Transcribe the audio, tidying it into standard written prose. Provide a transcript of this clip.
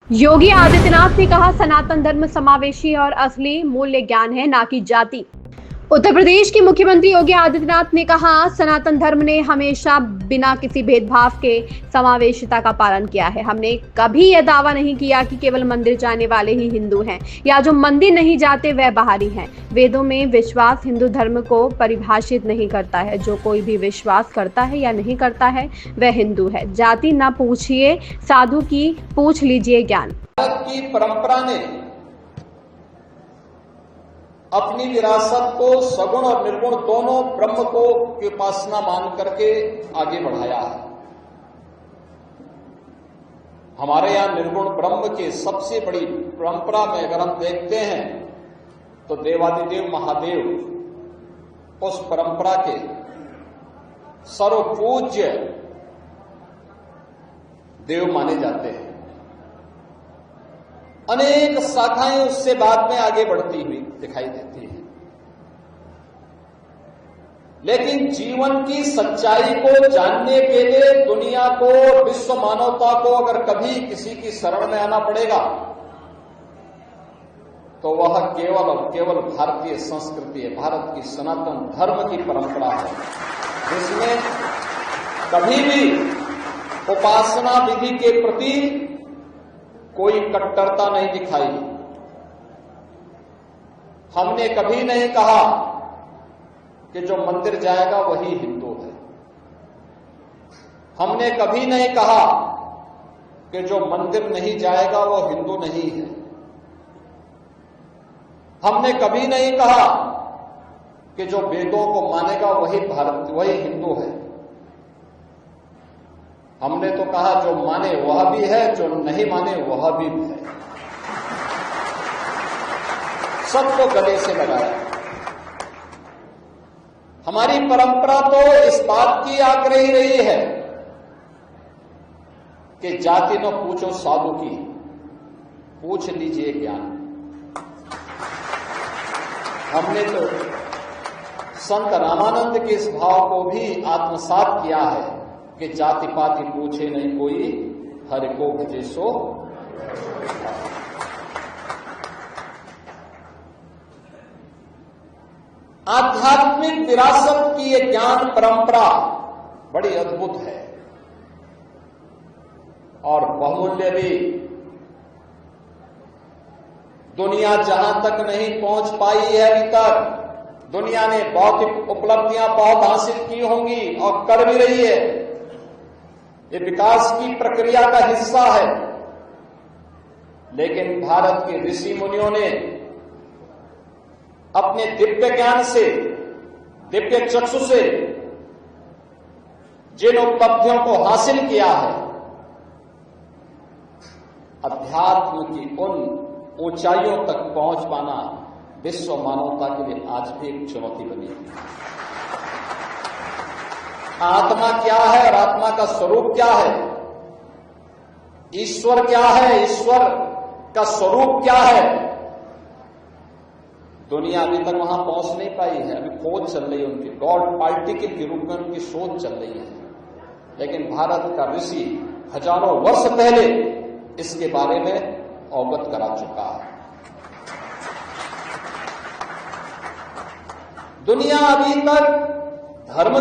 योगी आदित्यनाथ ने कहा, सनातन धर्म समावेशी और असली मूल्य ज्ञान है, ना कि जाति। उत्तर प्रदेश के मुख्यमंत्री योगी आदित्यनाथ ने कहा, सनातन धर्म ने हमेशा बिना किसी भेदभाव के समावेशिता का पालन किया है। हमने कभी यह दावा नहीं किया कि केवल मंदिर जाने वाले ही हिंदू हैं या जो मंदिर नहीं जाते वह बाहरी हैं। वेदों में विश्वास हिंदू धर्म को परिभाषित नहीं करता है। जो कोई भी विश्वास करता है या नहीं करता है वह हिंदू है। जाति न पूछिए साधु की, पूछ लीजिए ज्ञान। भारत की परंपरा ने अपनी विरासत को सगुण और निर्गुण दोनों ब्रह्म को की उपासना मान करके आगे बढ़ाया है। हमारे यहां निर्गुण ब्रह्म की सबसे बड़ी परंपरा में अगर हम देखते हैं तो देवादिदेव महादेव उस परंपरा के सर्वपूज्य देव माने जाते हैं। अनेक शाखाएं उससे बाद में आगे बढ़ती हुई दिखाई देती हैं, लेकिन जीवन की सच्चाई को जानने के लिए दुनिया को, विश्व मानवता को अगर कभी किसी की शरण में आना पड़ेगा तो वह केवल और केवल भारतीय संस्कृति है, भारत की सनातन धर्म की परंपरा है, जिसमें कभी भी उपासना विधि के प्रति कोई कट्टरता नहीं दिखाई। हमने कभी नहीं कहा कि जो मंदिर जाएगा वही हिंदू है। हमने कभी नहीं कहा कि जो मंदिर नहीं जाएगा वो हिंदू नहीं है। हमने कभी नहीं कहा कि जो वेदों को मानेगा वही हिंदू है। हमने तो कहा जो माने वह भी है, जो नहीं माने वह भी है। सबको गले से लगाया। हमारी परंपरा तो इस बात की आग्रही रही है कि जाति न पूछो साधु की, पूछ लीजिए ज्ञान। हमने तो संत रामानंद के इस भाव को भी आत्मसात किया है कि जाति पाति पूछे नहीं कोई, हरि को भजे सो। आध्यात्मिक विरासत की ये ज्ञान परंपरा बड़ी अद्भुत है और बहुमूल्य भी। दुनिया जहां तक नहीं पहुंच पाई है अभी तक, दुनिया ने भौतिक उपलब्धियां बहुत हासिल की होंगी और कर भी रही है। ये विकास की प्रक्रिया का हिस्सा है, लेकिन भारत के ऋषि मुनियों ने अपने दिव्य ज्ञान से, दिव्य चक्षु से जिन उपलब्धियों को हासिल किया है, अध्यात्म की उन ऊंचाइयों तक पहुंच पाना विश्व मानवता के लिए आज भी एक चुनौती बनी है। आत्मा क्या है और आत्मा का स्वरूप क्या है, ईश्वर क्या है, ईश्वर का स्वरूप क्या है, दुनिया अभी तक वहां पहुंच नहीं पाई है। अभी खोज चल रही है उनकी, गॉड पार्टिकल के रूप में उनकी शोध चल रही है। लेकिन भारत का ऋषि हजारों वर्ष पहले इसके बारे में अवगत करा चुका है। दुनिया अभी तक धर्म